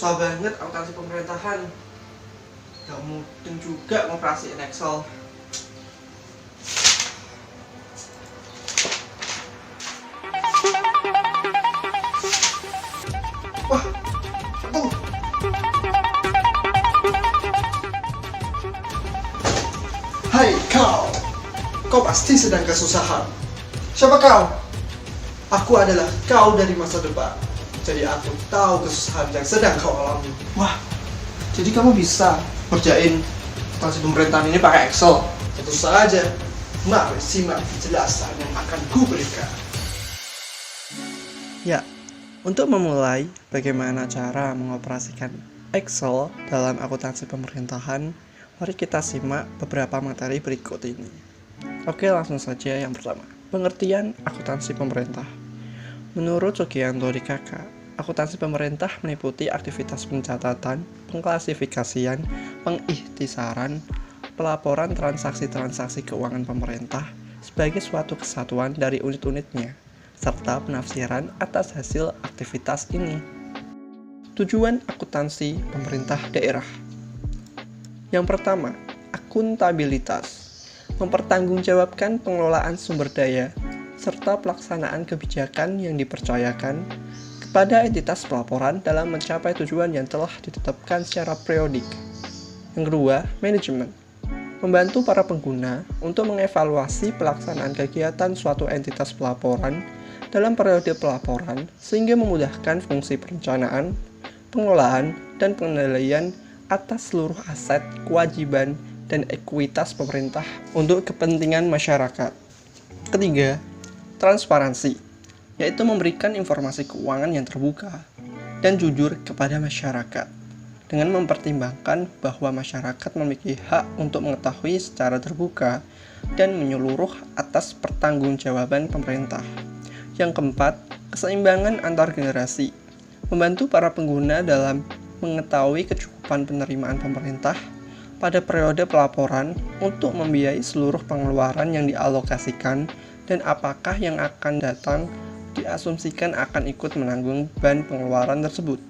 Susah banget akuntansi pemerintahan. Gak mungkin juga ngoperasiin Excel. Wah, betul. Hai kau pasti sedang kesusahan. Siapa kau? Aku adalah kau dari masa depan. Jadi aku tahu kesusahan yang sedang kau alami. Wah, jadi kamu bisa kerjain akuntansi pemerintahan ini pakai Excel? Tentu saja. Mari simak penjelasan yang akan kuberikan. Ya, untuk memulai bagaimana cara mengoperasikan Excel dalam akuntansi pemerintahan, mari kita simak beberapa materi berikut ini. Oke, langsung saja yang pertama. Pengertian akuntansi pemerintah. Menurut Sugianto DKK, akuntansi pemerintah meliputi aktivitas pencatatan, pengklasifikasian, pengikhtisaran, pelaporan transaksi-transaksi keuangan pemerintah sebagai suatu kesatuan dari unit-unitnya, serta penafsiran atas hasil aktivitas ini. Tujuan akuntansi pemerintah daerah. Yang pertama, akuntabilitas. Mempertanggungjawabkan pengelolaan sumber daya serta pelaksanaan kebijakan yang dipercayakan kepada entitas pelaporan dalam mencapai tujuan yang telah ditetapkan secara periodik. Yang kedua, manajemen. Membantu para pengguna untuk mengevaluasi pelaksanaan kegiatan suatu entitas pelaporan dalam periode pelaporan sehingga memudahkan fungsi perencanaan, pengelolaan, dan pengendalian atas seluruh aset, kewajiban, dan ekuitas pemerintah untuk kepentingan masyarakat. Ketiga, transparansi, yaitu memberikan informasi keuangan yang terbuka dan jujur kepada masyarakat, dengan mempertimbangkan bahwa masyarakat memiliki hak untuk mengetahui secara terbuka dan menyeluruh atas pertanggungjawaban pemerintah. Yang keempat, keseimbangan antar generasi, membantu para pengguna dalam mengetahui kecukupan penerimaan pemerintah pada periode pelaporan untuk membiayai seluruh pengeluaran yang dialokasikan dan apakah yang akan datang diasumsikan akan ikut menanggung beban pengeluaran tersebut.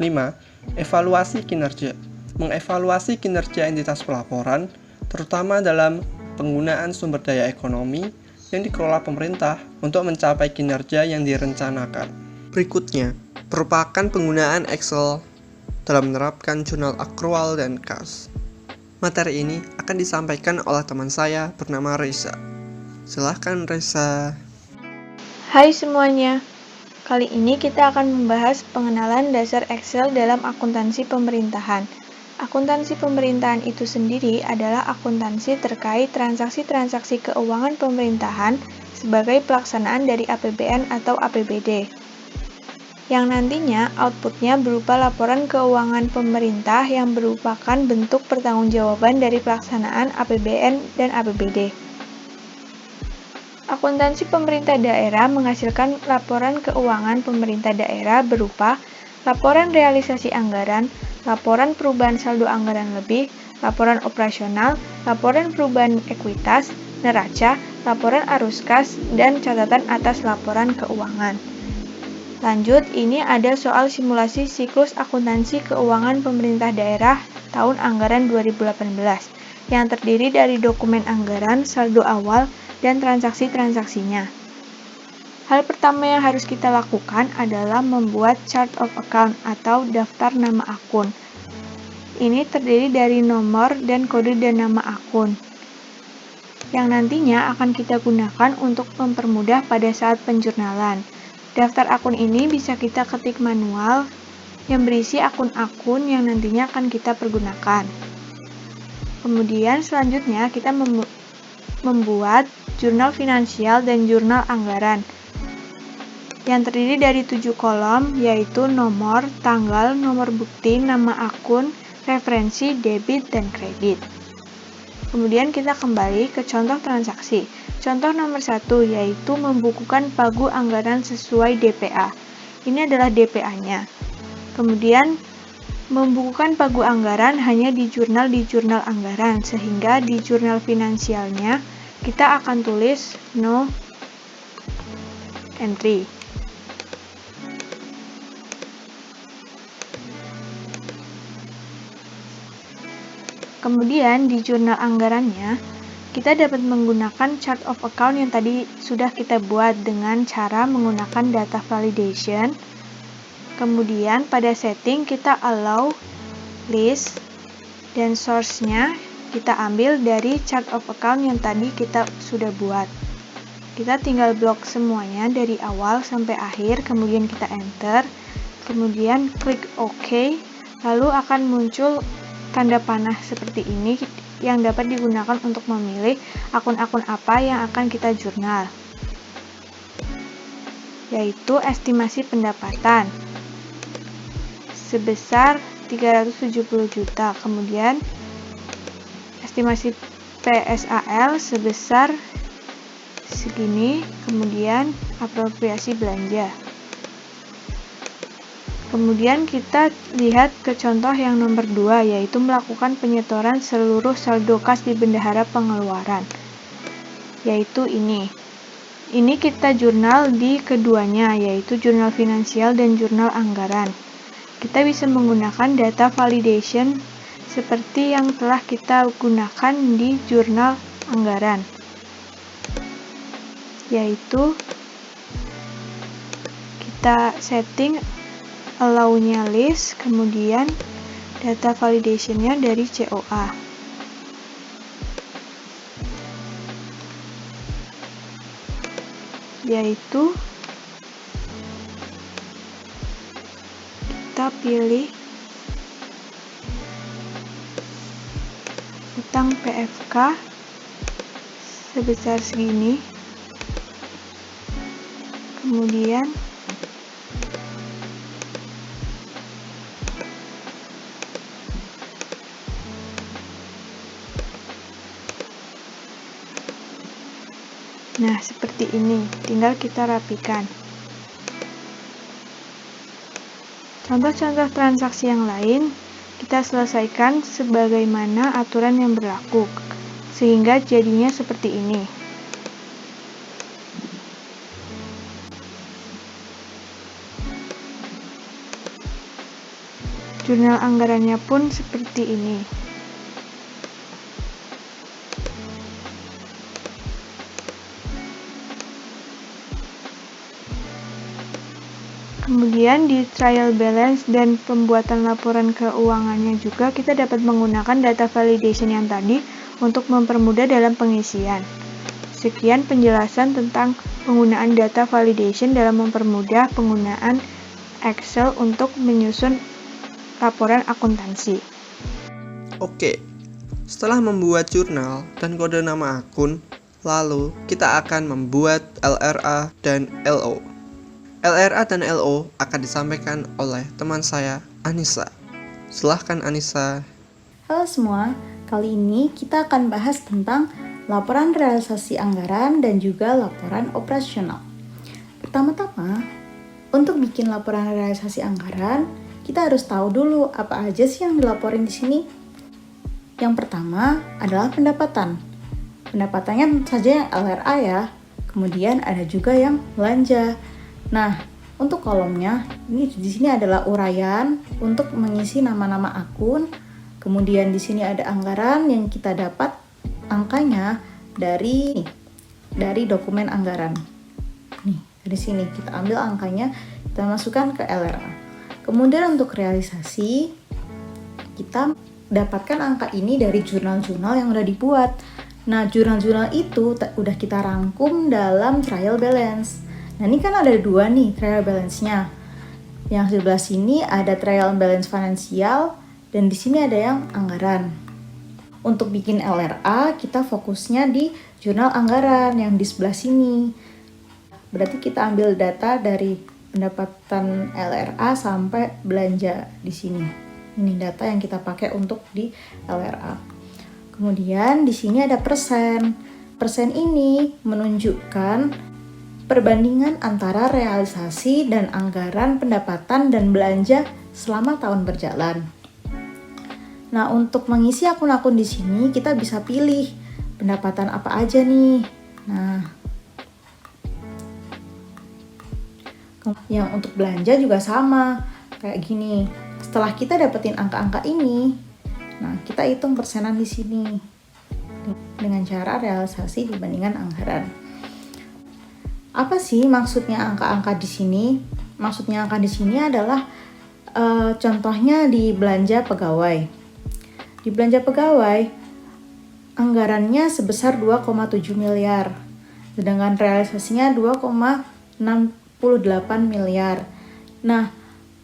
5. Evaluasi kinerja. Mengevaluasi kinerja entitas pelaporan, terutama dalam penggunaan sumber daya ekonomi yang dikelola pemerintah untuk mencapai kinerja yang direncanakan. Berikutnya, merupakan penggunaan Excel dalam menerapkan jurnal akrual dan kas. Materi ini akan disampaikan oleh teman saya bernama Reza. Silahkan Reza. Hai semuanya, kali ini kita akan membahas pengenalan dasar Excel dalam akuntansi pemerintahan. Akuntansi pemerintahan itu sendiri adalah akuntansi terkait transaksi-transaksi keuangan pemerintahan sebagai pelaksanaan dari APBN atau APBD. Yang nantinya outputnya berupa laporan keuangan pemerintah yang merupakan bentuk pertanggungjawaban dari pelaksanaan APBN dan APBD. Akuntansi pemerintah daerah menghasilkan laporan keuangan pemerintah daerah berupa laporan realisasi anggaran, laporan perubahan saldo anggaran lebih, laporan operasional, laporan perubahan ekuitas, neraca, laporan arus kas, dan catatan atas laporan keuangan. Lanjut, ini ada soal simulasi siklus akuntansi keuangan pemerintah daerah tahun anggaran 2018 yang terdiri dari dokumen anggaran, saldo awal, dan transaksi-transaksinya. Hal pertama yang harus kita lakukan adalah membuat chart of account atau daftar nama akun. Ini terdiri dari nomor dan kode dan nama akun, yang nantinya akan kita gunakan untuk mempermudah pada saat penjurnalan. Daftar akun ini bisa kita ketik manual yang berisi akun-akun yang nantinya akan kita pergunakan. Kemudian selanjutnya kita membuat jurnal finansial dan jurnal anggaran yang terdiri dari 7 kolom, yaitu nomor, tanggal, nomor bukti, nama akun, referensi, debit, dan kredit. Kemudian kita kembali ke contoh transaksi. Contoh nomor 1 yaitu membukukan pagu anggaran sesuai DPA. Ini adalah DPA-nya. Kemudian membukukan pagu anggaran hanya di jurnal anggaran, sehingga di jurnal finansialnya kita akan tulis no entry. kemudian di jurnal anggarannya, kita dapat menggunakan chart of account yang tadi sudah kita buat dengan cara menggunakan data validation. Kemudian pada setting kita allow list dan source-nya kita ambil dari chart of account yang tadi kita sudah buat. Kita tinggal blok semuanya dari awal sampai akhir, kemudian kita enter, kemudian klik OK, lalu akan muncul tanda panah seperti ini yang dapat digunakan untuk memilih akun-akun apa yang akan kita jurnal, yaitu estimasi pendapatan sebesar 370 juta, kemudian estimasi PSAL sebesar segini, kemudian apropriasi belanja. Kemudian kita lihat ke contoh yang nomor 2, yaitu melakukan penyetoran seluruh saldo kas di bendahara pengeluaran, yaitu ini. Ini kita jurnal di keduanya, yaitu jurnal finansial dan jurnal anggaran. Kita bisa menggunakan data validation seperti yang telah kita gunakan di jurnal anggaran, yaitu kita setting allow-nya list, kemudian data validation-nya dari COA. Yaitu kita pilih utang PFK sebesar segini, kemudian nah, seperti ini, tinggal kita rapikan. Contoh-contoh transaksi yang lain, kita selesaikan sebagaimana aturan yang berlaku, sehingga jadinya seperti ini. Jurnal anggarannya pun seperti ini. Kemudian di trial balance dan pembuatan laporan keuangannya juga kita dapat menggunakan data validation yang tadi untuk mempermudah dalam pengisian. Sekian penjelasan tentang penggunaan data validation dalam mempermudah penggunaan Excel untuk menyusun laporan akuntansi. Oke, setelah membuat jurnal dan kode nama akun, lalu kita akan membuat LRA dan LO. LRA dan LO akan disampaikan oleh teman saya, Anissa. Silahkan Anissa. Halo semua, kali ini kita akan bahas tentang laporan realisasi anggaran dan juga laporan operasional. Pertama-tama, untuk bikin laporan realisasi anggaran, kita harus tahu dulu apa aja sih yang dilaporin di sini. Yang pertama adalah pendapatan. Pendapatannya saja yang LRA ya. Kemudian ada juga yang belanja. Nah, untuk kolomnya ini di sini adalah uraian untuk mengisi nama-nama akun. Kemudian di sini ada anggaran yang kita dapat angkanya dari dokumen anggaran. Nih, dari sini kita ambil angkanya, kita masukkan ke LRA. Kemudian untuk realisasi, kita dapatkan angka ini dari jurnal-jurnal yang udah dibuat. Nah, jurnal-jurnal itu udah kita rangkum dalam trial balance. Nah, ini kan ada dua nih trial balance-nya. Yang sebelah sini ada trial balance finansial dan di sini ada yang anggaran. Untuk bikin LRA, kita fokusnya di jurnal anggaran yang di sebelah sini. Berarti kita ambil data dari pendapatan LRA sampai belanja di sini. Ini data yang kita pakai untuk di LRA. Kemudian di sini ada persen. Persen ini menunjukkan perbandingan antara realisasi dan anggaran pendapatan dan belanja selama tahun berjalan. Nah, untuk mengisi akun-akun di sini kita bisa pilih pendapatan apa aja nih. Nah, yang untuk belanja juga sama, kayak gini. Setelah kita dapetin angka-angka ini, Nah, kita hitung persenan di sini dengan cara realisasi dibandingkan anggaran. Apa sih maksudnya angka-angka di sini? Maksudnya angka di sini adalah contohnya di belanja pegawai. Di belanja pegawai, anggarannya sebesar 2,7 miliar, sedangkan realisasinya 2,68 miliar. Nah,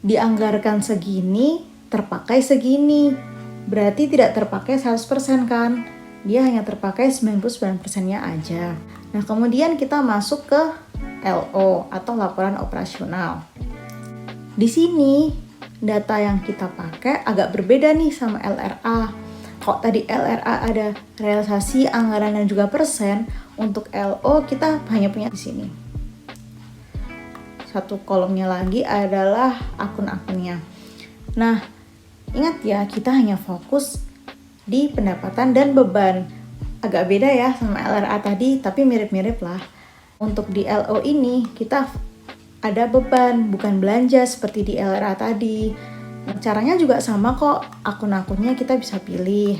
dianggarkan segini, terpakai segini. Berarti tidak terpakai 100% kan? Dia hanya terpakai 99%-nya aja. Nah, kemudian kita masuk ke LO atau laporan operasional. Di sini data yang kita pakai agak berbeda nih sama LRA. Kok tadi LRA ada realisasi, anggaran, dan juga persen, untuk LO kita hanya punya di sini. Satu kolomnya lagi adalah akun-akunnya. Nah, ingat ya, kita hanya fokus di pendapatan dan beban. Agak beda ya sama LRA tadi, tapi mirip-mirip lah. Untuk di LO ini kita ada beban, bukan belanja seperti di LRA tadi. Nah, caranya juga sama kok, akun-akunnya kita bisa pilih.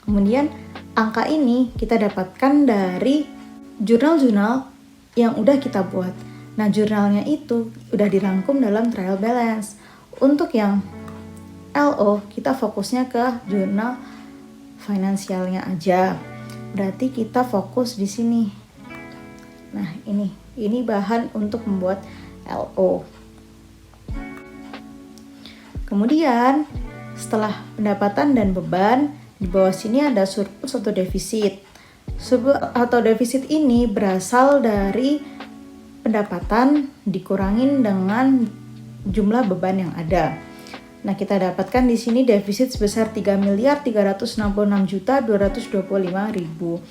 Kemudian angka ini kita dapatkan dari jurnal-jurnal yang udah kita buat. Nah, jurnalnya itu udah dirangkum dalam trial balance. Untuk yang LO, kita fokusnya ke jurnal finansialnya aja. Berarti kita fokus di sini. Nah, ini bahan untuk membuat LO. Kemudian, setelah pendapatan dan beban, di bawah sini ada surplus atau defisit. Surplus atau defisit ini berasal dari pendapatan dikurangin dengan jumlah beban yang ada. Nah, kita dapatkan di sini defisit sebesar 3.366.225.000.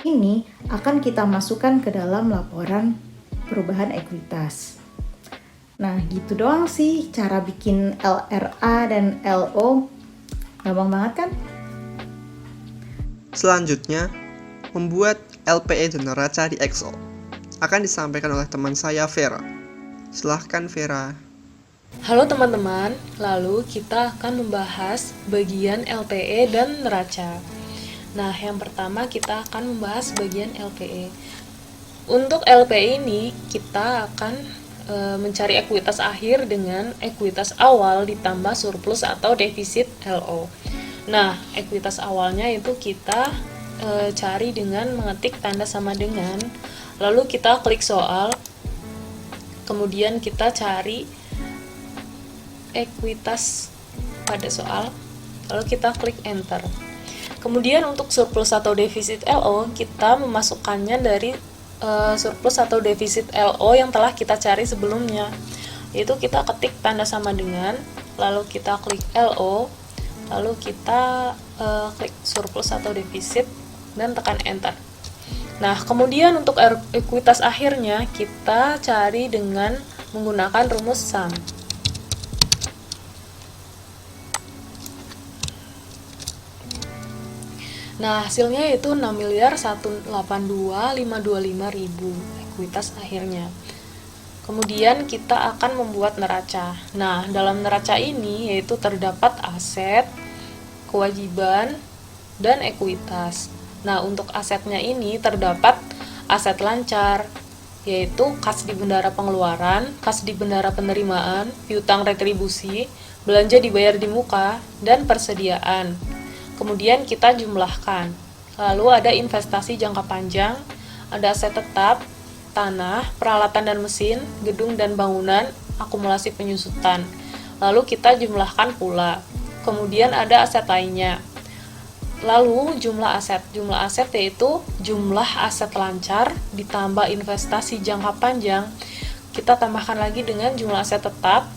Ini akan kita masukkan ke dalam laporan perubahan ekuitas. Nah, gitu doang sih cara bikin LRA dan LO. Gampang banget kan? Selanjutnya, membuat LPE dan neraca di Excel akan disampaikan oleh teman saya Vera. Silahkan Vera. Halo teman-teman, lalu kita akan membahas bagian LPE dan neraca. Nah, yang pertama kita akan membahas bagian LPE. Untuk LPE ini, kita akan mencari ekuitas akhir dengan ekuitas awal ditambah surplus atau defisit LO. Nah, ekuitas awalnya itu kita cari dengan mengetik tanda sama dengan, lalu kita klik soal, kemudian kita cari ekuitas pada soal, lalu kita klik enter. Kemudian untuk surplus atau defisit LO, kita memasukkannya dari surplus atau defisit LO yang telah kita cari sebelumnya. Yaitu kita ketik tanda sama dengan, lalu kita klik LO, lalu kita klik surplus atau defisit, dan tekan enter. Nah, kemudian untuk ekuitas akhirnya, kita cari dengan menggunakan rumus SUM. Nah, hasilnya yaitu 6.182.525.000 ekuitas akhirnya. Kemudian kita akan membuat neraca. Nah, dalam neraca ini yaitu terdapat aset, kewajiban, dan ekuitas. Nah, untuk asetnya ini terdapat aset lancar, yaitu kas di bendara pengeluaran, kas di bendara penerimaan, piutang retribusi, belanja dibayar di muka, dan persediaan. Kemudian kita jumlahkan. Lalu ada investasi jangka panjang, ada aset tetap, tanah, peralatan dan mesin, gedung dan bangunan, akumulasi penyusutan. Lalu kita jumlahkan pula. Kemudian ada aset lainnya. Lalu jumlah aset yaitu jumlah aset lancar ditambah investasi jangka panjang. Kita tambahkan lagi dengan jumlah aset tetap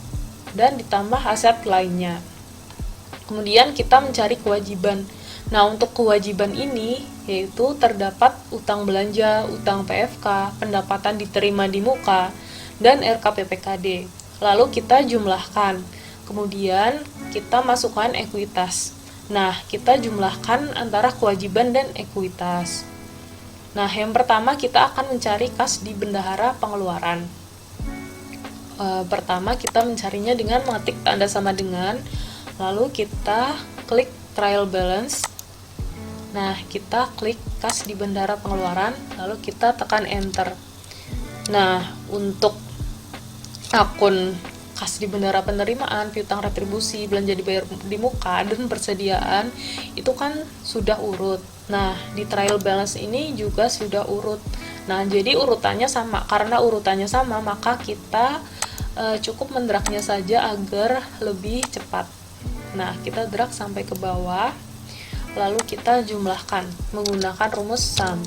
dan ditambah aset lainnya. Kemudian kita mencari kewajiban. Nah, untuk kewajiban ini yaitu terdapat utang belanja, utang PFK, pendapatan diterima di muka, dan RKPPKD. Lalu kita jumlahkan. Kemudian kita masukkan ekuitas. Nah, kita jumlahkan antara kewajiban dan ekuitas. Nah, yang pertama kita akan mencari kas di bendahara pengeluaran. Pertama kita mencarinya dengan mengetik tanda sama dengan, lalu kita klik trial balance. Nah, kita klik kas di bendara pengeluaran, lalu kita tekan enter. Nah, untuk akun kas di bendara penerimaan, piutang retribusi, belanja dibayar di muka, dan persediaan itu kan sudah urut. Nah, di trial balance ini juga sudah urut. Nah, jadi urutannya sama. Karena urutannya sama, maka kita cukup mendragnya saja agar lebih cepat. Nah, kita drag sampai ke bawah, lalu kita jumlahkan menggunakan rumus sum.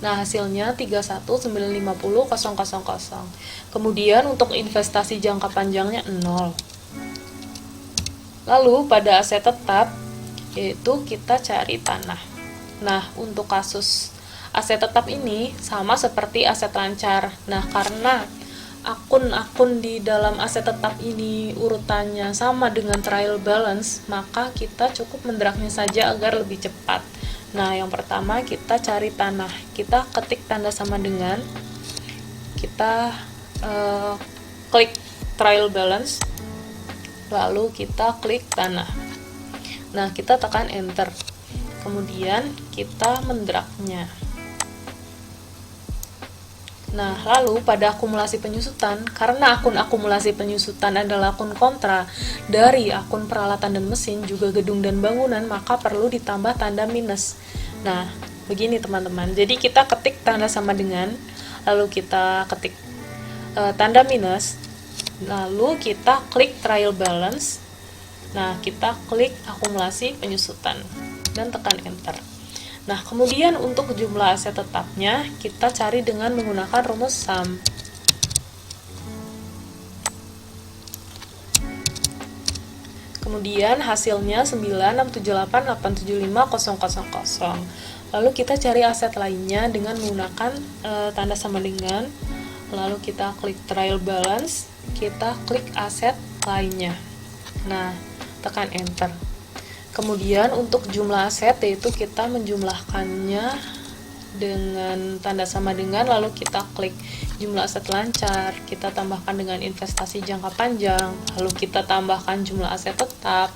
Nah, hasilnya 31.950.000. Kemudian untuk investasi jangka panjangnya 0. Lalu pada aset tetap, yaitu kita cari tanah. Nah, untuk kasus aset tetap ini sama seperti aset lancar. Nah, karena akun-akun di dalam aset tetap ini urutannya sama dengan trial balance, maka kita cukup mendragnya saja agar lebih cepat. Nah, yang pertama kita cari tanah. Kita ketik tanda sama dengan, kita klik trial balance, lalu kita klik tanah. Nah, kita tekan enter. Kemudian kita mendragnya. Nah, lalu pada akumulasi penyusutan, karena akun akumulasi penyusutan adalah akun kontra dari akun peralatan dan mesin, juga gedung dan bangunan, maka perlu ditambah tanda minus. Nah, begini teman-teman. Jadi kita ketik tanda sama dengan, lalu kita ketik tanda minus, lalu kita klik trial balance. Nah, kita klik akumulasi penyusutan dan tekan enter. Nah, kemudian untuk jumlah aset tetapnya, kita cari dengan menggunakan rumus sum. Kemudian hasilnya 9678875.000. Lalu kita cari aset lainnya dengan menggunakan tanda sama dengan, lalu kita klik trial balance, kita klik aset lainnya. Nah, tekan enter. Kemudian untuk jumlah aset, yaitu kita menjumlahkannya dengan tanda sama dengan, lalu kita klik jumlah aset lancar, kita tambahkan dengan investasi jangka panjang, lalu kita tambahkan jumlah aset tetap,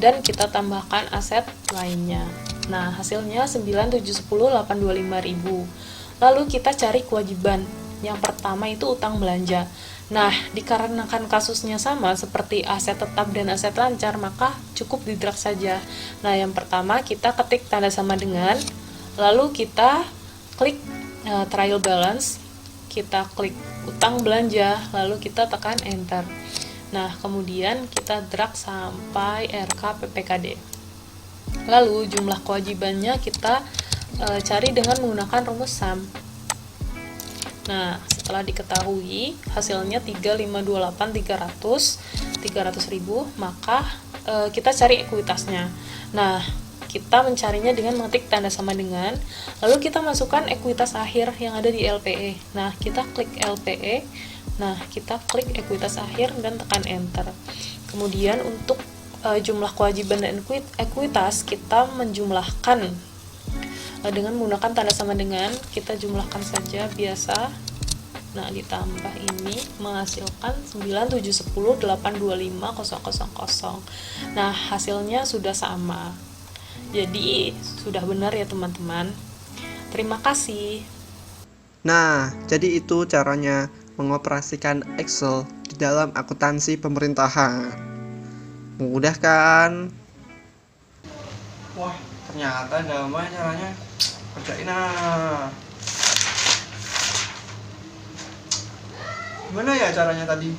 dan kita tambahkan aset lainnya. Nah, hasilnya 9.710.825.000. Lalu kita cari kewajiban. Yang pertama itu utang belanja. Nah, dikarenakan kasusnya sama seperti aset tetap dan aset lancar, maka cukup didrag saja. Nah, yang pertama kita ketik tanda sama dengan, lalu kita klik trial balance, kita klik utang belanja, lalu kita tekan enter. Nah, kemudian kita drag sampai RK PPKD. Lalu jumlah kewajibannya kita cari dengan menggunakan rumus sum. Nah, setelah diketahui hasilnya 3.528.300.000, maka kita cari ekuitasnya. Nah, kita mencarinya dengan mengetik tanda sama dengan, lalu kita masukkan ekuitas akhir yang ada di LPE. Nah, kita klik LPE, nah kita klik ekuitas akhir dan tekan enter. Kemudian untuk jumlah kewajiban dan ekuitas, kita menjumlahkan dengan menggunakan tanda sama dengan, kita jumlahkan saja biasa. Nah, ditambah ini menghasilkan 9.710.825.000. Nah, hasilnya sudah sama. Jadi, sudah benar ya teman-teman. Terima kasih. Nah, jadi itu caranya mengoperasikan Excel di dalam akuntansi pemerintahan. Mudah kan? Wah, ternyata damai caranya. Kerjain ah. Gimana ya caranya tadi?